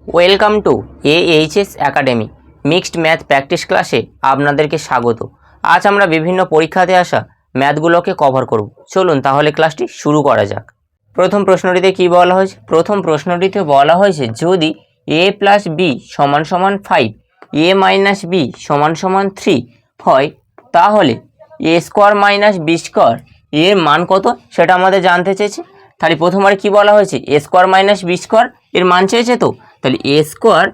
Welcome to AHS academy mixed math practice ক্লাসে আপনাদেরকে স্বাগত। আজ আমরা বিভিন্ন পরীক্ষাতে আসা ম্যাথগুলোকে কভার করব। চলুন তাহলে ক্লাসটি শুরু করা যাক। প্রথম প্রশ্নটিতে কি বলা হয়েছে? প্রথম প্রশ্নটিতে বলা হয়েছে যদি a প্লাস বি সমান সমান 5 a মাইনাস বি সমান সমান 3 হয় তাহলে a square minus B square এর মান কত সেটা আমাদের জানতে চেয়েছে। তাহলে প্রথমবারে কি বলা হয়েছে? a square minus B square এর মান চেয়েছে, তো তাহলে a square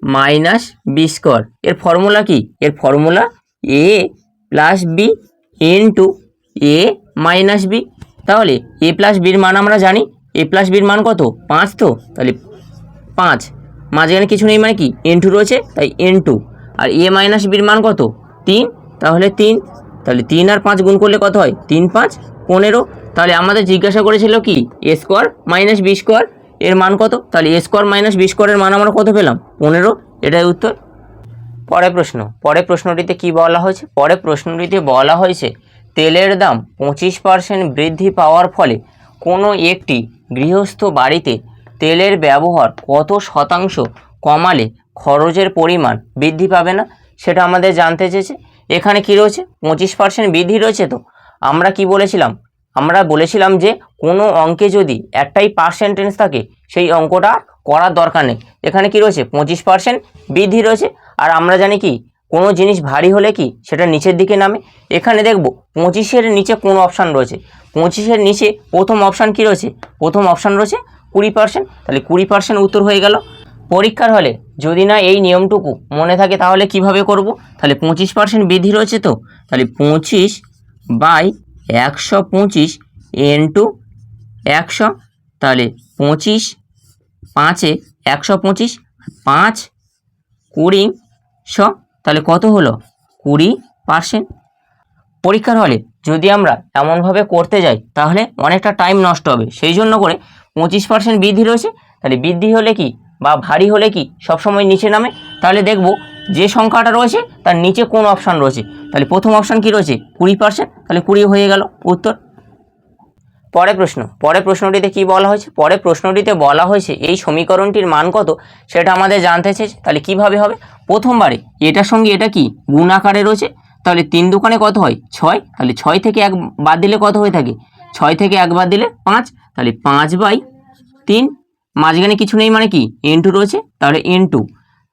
minus B square এর ফর্মুলা কি? এর formula a plus B into a minus B. তাহলে a প্লাস বির মান আমরা জানি, a প্লাস বির মান কত? 5। তো তাহলে 5 মাঝখানে কিছু নেই মানে কি ইন্টু রয়েছে, তাই ইন্টু। আর a মাইনাস বির মান কত? 3। তাহলে 3, তাহলে 3 আর 5 গুণ করলে কত হয়? 3 5 15। তাহলে আমাদের জিজ্ঞাসা করেছিল কি a square minus B square এর মান কত? তাহলে a স্কোয়ার মাইনাস বি স্কোয়ারের মান আমরা কত পেলাম? 15। এটাই উত্তর। পরের প্রশ্নটিতে কি বলা হয়েছে? পরের প্রশ্নটিতে বলা হয়েছে তেলের দাম 25% বৃদ্ধি পাওয়ার ফলে কোনো একটি গৃহস্থ বাড়িতে তেলের ব্যবহার কত শতাংশ কমালে খরচের পরিমাণ বৃদ্ধি পাবে না সেটা আমাদের জানতে চেয়েছে। এখানে কি রয়েছে? 25% বৃদ্ধি রয়েছে। তো আমরা কি বলেছিলাম? আমরা বলেছিলাম যে কোনো অঙ্কে যদি একটাই পার্সেন্টেজ থাকে সেই অঙ্কটা করার দরকার নেই। এখানে কি রয়েছে? 25% বৃদ্ধি রয়েছে। আর আমরা জানি কি কোনো জিনিস ভারী হলে কি সেটা নিচের দিকে নামে। এখানে দেখব 25-এর নিচে কোন অপশান রয়েছে? 25-এর নিচে প্রথম অপশান কি রয়েছে? প্রথম অপশান রয়েছে 20%। তাহলে 20% উত্তর হয়ে গেল। পরীক্ষার হলে যদি না এই নিয়মটুকু মনে থাকে তাহলে কিভাবে করব? তাহলে 25% বৃদ্ধি রয়েছে, তো তাহলে 25/125 ইন্টু 100। তাহলে 25 5-এ 125, 5 20 100, তাহলে কত হলো? 20%। পরীক্ষার হলে যদি আমরা এমনভাবে করতে যাই তাহলে অনেকটা টাইম নষ্ট হবে, সেই জন্য করে 25% বৃদ্ধি রয়েছে। তাহলে বৃদ্ধি হলে কি বা ভারী হলে কি সবসময় নিচে নামে। তাহলে দেখব যে সংখ্যাটা রয়েছে তার নিচে কোন অপশান রয়েছে। তাহলে প্রথম অপশান কি রয়েছে? 20%। তাহলে 20 হয়ে গেল উত্তর। পরের প্রশ্নটিতে কি বলা হয়েছে? পরের প্রশ্নটিতে বলা হয়েছে এই সমীকরণটির মান কত সেটা আমাদের জানতে চেয়েছে। তাহলে কিভাবে হবে? প্রথমবারে এটার সঙ্গে এটা কি গুণ আকারে রয়েছে, তাহলে 3 দোকানে কত হয়? 6। তাহলে 6 থেকে 1 বাদ দিলে কত হয়ে থাকে? 6 থেকে 1 বাদ দিলে 5। তাহলে 5/3 মাঝখানে কিছু নেই মানে কি ইন্টু রয়েছে, তাহলে ইন্টু।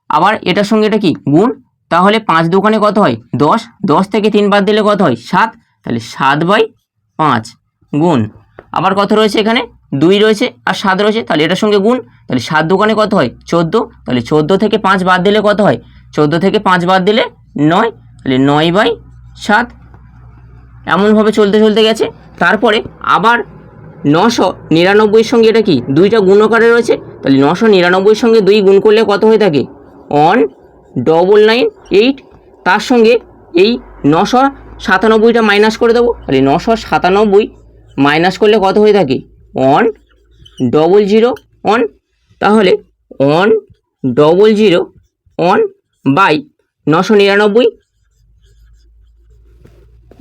আবার এটার সঙ্গে এটা কি গুণ, তাহলে 5 দোকানে কত হয়? 10। 10 থেকে 3 বাদ দিলে কত হয়? 7। তাহলে 7/5 গুণ। আবার কত রয়েছে? এখানে 2 রয়েছে আর 7 রয়েছে, তাহলে এটার সঙ্গে গুণ। তাহলে 7 দোকানে কত হয়? 14। তাহলে 14 থেকে 5 বাদ দিলে কত হয়? 14 থেকে 5 বাদ দিলে 9। তাহলে 9/7। এমনভাবে চলতে চলতে গেছে। তারপরে আবার 999-এর সঙ্গে এটা কি দুইটা গুণ আকারে রয়েছে, তাহলে 999-এর সঙ্গে 2 গুণ করলে কত হয়ে থাকে? 1998। তার সঙ্গে এই 997টা মাইনাস করে দেবো, তাহলে 997 মাইনাস করলে কত হয়ে থাকে? 1,001। তাহলে 1,001/999।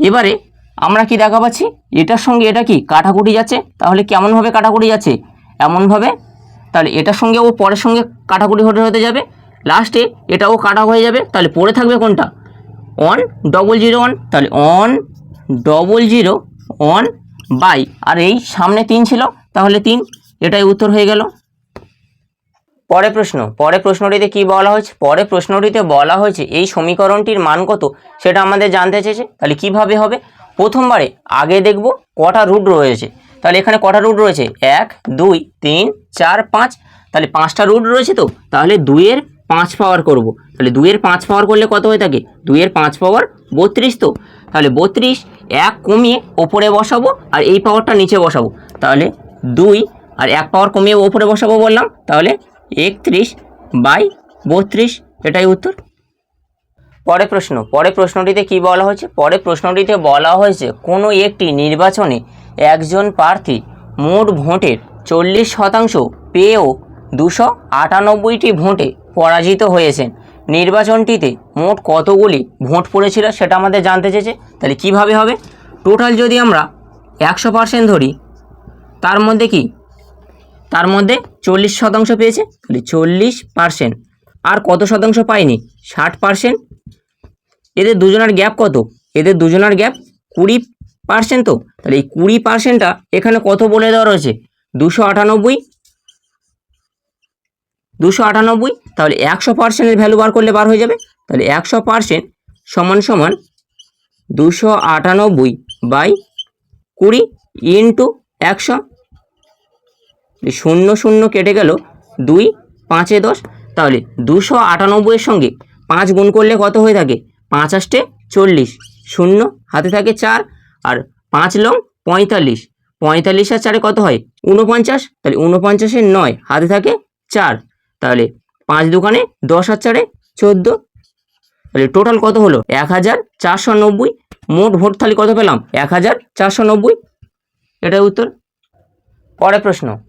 এবারে আমরা কি দেখা পাচ্ছি? এটার সঙ্গে এটা কি কাটাকুটি যাচ্ছে, তাহলে কেমনভাবে কাটাকুটি যাচ্ছে? এমনভাবে। তাহলে এটার সঙ্গে ও পরের সঙ্গে কাটাকুটি হতে যাবে, লাস্টে এটাও কাটা হয়ে যাবে। তাহলে পড়ে থাকবে কোনটা? 1,001। তাহলে 1,001 বাই, আর এই সামনে 3 ছিল তাহলে 3। এটাই উত্তর হয়ে গেল। পরের প্রশ্নটিতে কি বলা হয়েছে? পরের প্রশ্নটিতে বলা হয়েছে এই সমীকরণটির মান কত সেটা আমাদের জানতে চেয়েছে। তাহলে কিভাবে হবে? প্রথমবারে আগে দেখব কটা রুট রয়েছে। তাহলে এখানে কটা রুট রয়েছে? 1 2 3 4 5। তাহলে 5টা রুট রয়েছে, তো তাহলে 2-এর 5 পাওয়ার করব। তাহলে 2-এর 5 পাওয়ার করলে কত হয়ে থাকে? 2-এর 5 পাওয়ার 32। তো তাহলে 32 1 কমিয়ে ওপরে বসাবো আর এই পাওয়ারটা নিচে বসাবো। তাহলে 2 আর 1 পাওয়ার কমিয়ে ওপরে বসাবো বললাম, তাহলে 31/32। এটাই উত্তর। পরের প্রশ্নটিতে কি বলা হয়েছে? পরের প্রশ্নটিতে বলা হয়েছে কোনো একটি নির্বাচনে একজন প্রার্থী মোট ভোটের 40% পেয়েও 298টি ভোটে পরাজিত হয়েছেন। নির্বাচনটিতে মোট কতগুলি ভোট পড়েছিল সেটা আমাদের জানতে চেয়েছে। তাহলে কিভাবে হবে? টোটাল যদি আমরা 100% ধরি, তার মধ্যে কি তার মধ্যে 40% পেয়েছে, তাহলে 40%। আর কত শতাংশ পায়নি? 60%। এদের দুজনের গ্যাপ কত? এদের দুজনের গ্যাপ 20%। তো তাহলে এই 20%টা এখানে কত বলে দেওয়া রয়েছে? 298। তাহলে 100%-এর ভ্যালু বার করলে বার হয়ে যাবে। তাহলে 100% সমান সমান 298/20 ইন্টু 100। 0 0 কেটে গেল, 2 5 এ 10। তাহলে 298-এর সঙ্গে 5 গুণ করলে কত হয়ে থাকে? 5 8 40, 0 হাতে থাকে 4, আর 5 লং 45, 45 আর 4 কত হয়? 49। তাহলে 49-এর 9 হাতে থাকে 4, তাহলে 5 দোকানে 10 আর 4 14। তাহলে টোটাল কত হলো? 1490। মোট ভোট তাহলে কত পেলাম? 1490। এটাই উত্তর।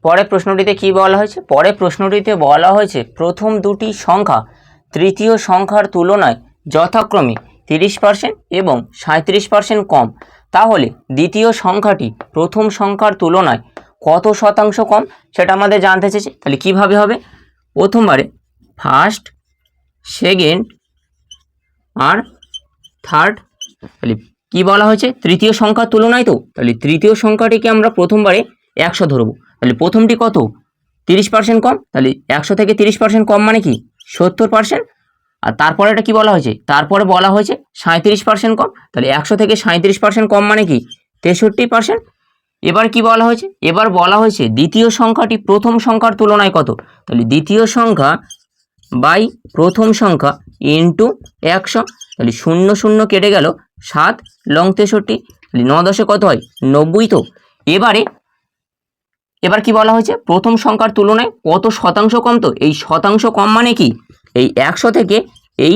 পরের প্রশ্নটিতে কি বলা হয়েছে? পরের প্রশ্নটিতে বলা হয়েছে প্রথম দুটি সংখ্যা তৃতীয় সংখ্যার তুলনায় যথাক্রমে 30% এবং 37% কম, তাহলে দ্বিতীয় সংখ্যাটি প্রথম সংখ্যার তুলনায় কত শতাংশ কম সেটা আমাদের জানতে চেয়েছে। তাহলে কিভাবে হবে? প্রথমবারে ফার্স্ট, সেকেন্ড আর থার্ড, তাহলে কি বলা হয়েছে? তৃতীয় সংখ্যার তুলনায়। তো তাহলে তৃতীয় সংখ্যাটিকে আমরা প্রথমবারে 100 ধরবো। তাহলে প্রথমটি কত? 30% কম। তাহলে 100 থেকে 30% কম মানে কি? 70%। আর তারপরে এটা কি বলা হয়েছে? তারপরে বলা হয়েছে 37% কম। তাহলে 100 থেকে 37% কম মানে কি? 63%। এবার কি বলা হয়েছে? এবার বলা হয়েছে দ্বিতীয় সংখ্যাটি প্রথম সংখ্যার তুলনায় কত। তাহলে দ্বিতীয় সংখ্যা বাই প্রথম সংখ্যা ইন্টু 100। তাহলে 0 0 কেটে গেল, 7 লং 63, তাহলে 9 10 কত হয়? 90। তো এবার কি বলা হয়েছে? প্রথম সংখ্যার তুলনায় কত শতাংশ কম। তো এই শতাংশ কম মানে কি? এই 100 থেকে এই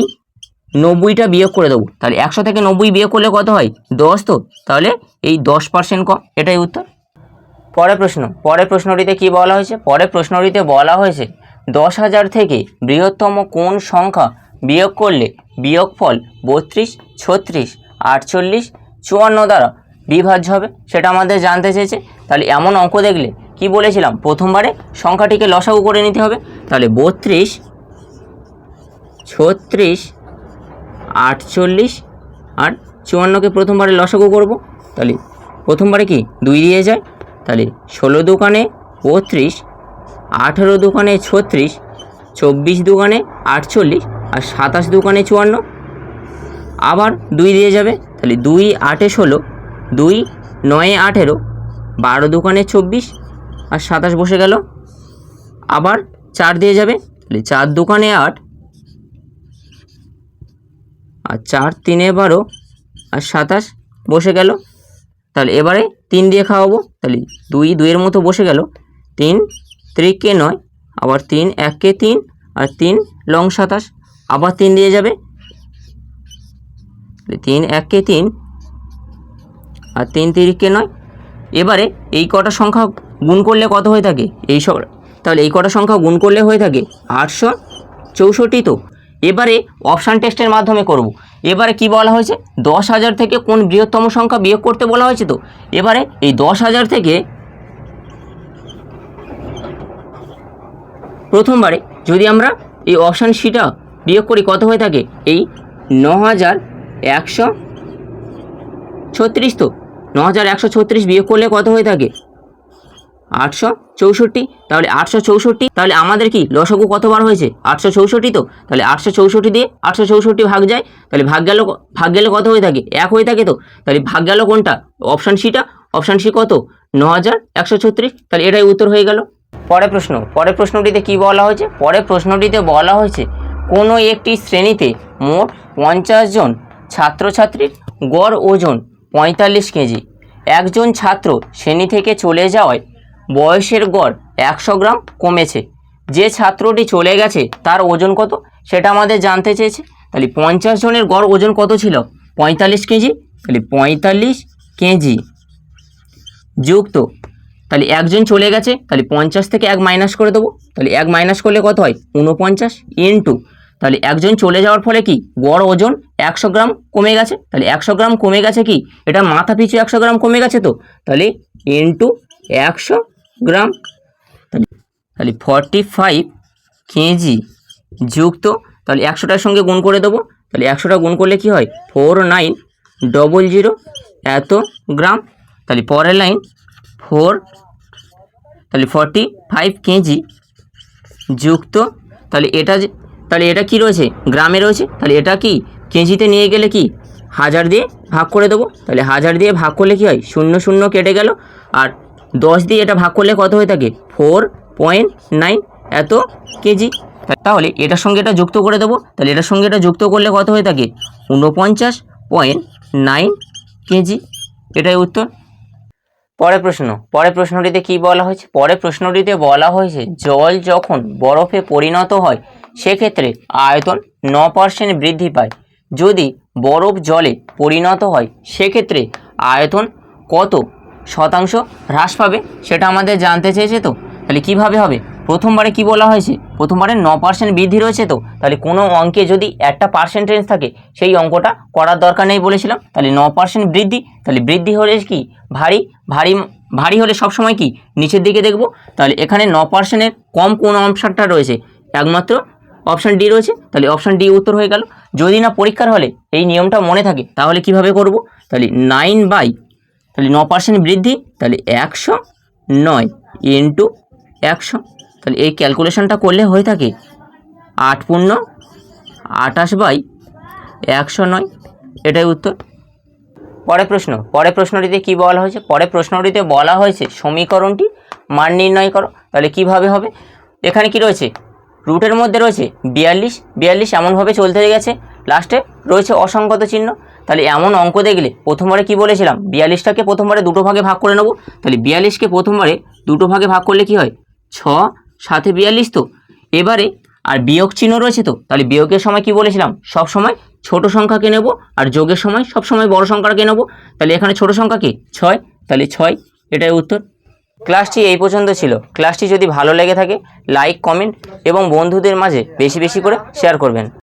90টা বিয়োগ করে দেবো। তাহলে 100 থেকে 90 বিয়োগ করলে কত হয়? 10। তো তাহলে এই 10% কম। এটাই উত্তর। পরের প্রশ্নটিতে কি বলা হয়েছে? পরের প্রশ্নটিতে বলা হয়েছে 10,000 থেকে বৃহত্তম কোন সংখ্যা বিয়োগ করলে বিয়োগফল 32, 36, 48, 54 দ্বারা বিভাজ্য হবে সেটা আমাদের জানতে চেয়েছে। তাহলে এমন অঙ্ক দেখলে কি বলেছিলাম? প্রথমবারে সংখ্যাটিকে লসাগু করে নিতে হবে। তাহলে 32, 36, 48 আর 54কে প্রথমবারে লসাগু করব। তাহলে প্রথমবারে কি 2 দিয়ে যায়, তাহলে 16 দোকানে 32, 18 দোকানে 36, 24 দোকানে 48 আর 27 দোকানে 54। আবার 2 দিয়ে যাবে, তাহলে 2 8 16, 2 9 18, 12 দোকানে 24 আর 27 বসে গেল। আবার 4 দিয়ে যাবে, তাহলে 4 দোকানে 8 আর 4 3 12 আর 27 বসে গেল। তাহলে এবারে 3 দিয়ে খাওয়াবো, তাহলে 2 2-এর মতো বসে গেল। 3 3 9, আবার 3 1 3 আর 3 লং 27, আবার 3 দিয়ে যাবে, 3 1 3 আর 3 3 9। এবারে এই কটা সংখ্যা গুণ করলে কত হয়ে থাকে? এই সব, তাহলে এই কটা সংখ্যা গুণ করলে হয়ে থাকে 864। তো এবারে অপশান টেস্টের মাধ্যমে করব। এবারে কি বলা হয়েছে? 10,000 থেকে কোন বৃহত্তম সংখ্যা বিয়োগ করতে বলা হয়েছে। তো এবারে এই 10,000 থেকে প্রথমবারে যদি আমরা এই অপশান সিটা বিয়োগ করি কত হয়ে থাকে? এই 9,136। তো 9,136 বিয়োগ করলে কত হয়ে থাকে? 864। তাহলে 864, তাহলে আমাদের কি লসাগু কতবার হয়েছে? 864। তো তাহলে 864 দিয়ে 864 ভাগ যায়, তাহলে ভাগ গেলে কত হয়ে থাকে? 1 হয়ে থাকে। তো তাহলে ভাগ গেল কোনটা? অপশান সিটা। অপশান সি কত? 9,136। তাহলে এটাই উত্তর হয়ে গেল। পরের প্রশ্নটিতে কি বলা হয়েছে? পরের প্রশ্নটিতে বলা হয়েছে কোনো একটি শ্রেণীতে মোট 50 জন ছাত্রছাত্রীর গড় ওজন 45 কেজি। একজন ছাত্র শ্রেণী থেকে চলে যাওয়ায় বয়সের গড় 100 গ্রাম কমেছে। যে ছাত্রটি চলে গেছে তার ওজন কত সেটা আমাদের জানতে চেয়েছে। তাহলে 50 জনের গড় ওজন কত ছিল? 45 কেজি। তাহলে 45 কেজি যুক্ত, তাহলে একজন চলে গেছে, তাহলে 50 থেকে 1 মাইনাস করে দেবো। তাহলে 1 মাইনাস করলে কত হয়? 49 ইন্টু, তাহলে একজন চলে যাওয়ার ফলে কি গড় ওজন 100 গ্রাম কমে গেছে। তাহলে 100 গ্রাম কমে গেছে, কি এটা মাথা পিছু 100 গ্রাম কমে গেছে। তো তাহলে ইন্টু 100 গ্রাম, তাহলে তাহলে 45 কেজি যুক্ত, তাহলে 100টার সঙ্গে গুণ করে দেবো, তাহলে 100টা গুণ করলে কি হয় 4900 এত গ্রাম। তাহলে পরের লাইন 45 কেজি যুক্ত, তাহলে এটা কি রয়েছে গ্রামে রয়েছে, তাহলে এটা কি কেজিতে নিয়ে গেলে কি 1000 দিয়ে ভাগ করে দেবো, তাহলে 1000 দিয়ে ভাগ করলে কি হয় 00 কেটে গেল, আর 10 দিয়ে এটা ভাগ করলে কত হয়ে থাকে 4.9 এত কেজি। তাহলে এটার সঙ্গে এটা যুক্ত করে দেবো, তাহলে এটার সঙ্গে এটা যুক্ত করলে কত হয়ে থাকে 49.9 কেজি। এটাই উত্তর। পরের প্রশ্নটিতে কি বলা হয়েছে? পরের প্রশ্নটিতে বলা হয়েছে জল যখন বরফে পরিণত হয় সেক্ষেত্রে আয়তন 9% বৃদ্ধি পায়, যদি বরফ জলে পরিণত হয় সেক্ষেত্রে আয়তন কত শতাংশ হ্রাস পাবে, সেটা আমাদের জানতে চেয়েছে। তো তাহলে কিভাবে হবে? প্রথমবারে কি বলা হয়েছে? প্রথমবারে 9% বৃদ্ধি রয়েছে, তো তাহলে কোনো অঙ্কে যদি একটা পার্সেন্টেজ থাকে সেই অঙ্কটা করার দরকার নেই বলেছিলাম। তাহলে 9% বৃদ্ধি, তাহলে বৃদ্ধি হলে কি ভারী ভারী ভারী হলে সবসময় কি নিচের দিকে দেখব, তাহলে এখানে 9%-এর কম কোন অপশানটা রয়েছে? একমাত্র অপশান ডি রয়েছে, তাহলে অপশান ডি উত্তর হয়ে গেল। যদি না পরীক্ষার হলে এই নিয়মটা মনে থাকে তাহলে কিভাবে করব? তাহলে 9 তাহলে 9% বৃদ্ধি, তাহলে 109 ইন্টু 100, তাহলে এই ক্যালকুলেশনটা করলে হয়ে থাকে 8×28/109, এটাই উত্তর। পরের প্রশ্নটিতে কি বলা হয়েছে? পরের প্রশ্নটিতে বলা হয়েছে সমীকরণটি মান নির্ণয় করো। তাহলে কিভাবে হবে? এখানে কি রয়েছে? রুটের মধ্যে রয়েছে 42 এমনভাবে চলতে গেছে, লাস্টে রয়েছে অসংগত চিহ্ন। তাহলে এমন অঙ্ক দেখলে প্রথমবারে কি বলেছিলাম 42টাকে প্রথমবারে দুটো ভাগে ভাগ করে নেব, তাহলে 42কে প্রথমবারে দুটো ভাগে ভাগ করলে কি হয় 6 7 42, তো এবারে আর বিয়োগ চিহ্ন রয়েছে, তো তাহলে বিয়োগের সময় কি বলেছিলাম সব সময় ছোট সংখ্যাকে নেব, আর যোগের সময় সব সময় বড় সংখ্যাকে নেব। তাহলে এখানে ছোট সংখ্যাকে 6, তাহলে 6, এটাই উত্তর। ক্লাসটি এই পর্যন্ত ছিল। ক্লাসটি যদি ভালো লেগে থাকে লাইক, কমেন্ট এবং বন্ধুদের মাঝে বেশি বেশি করে শেয়ার করবেন।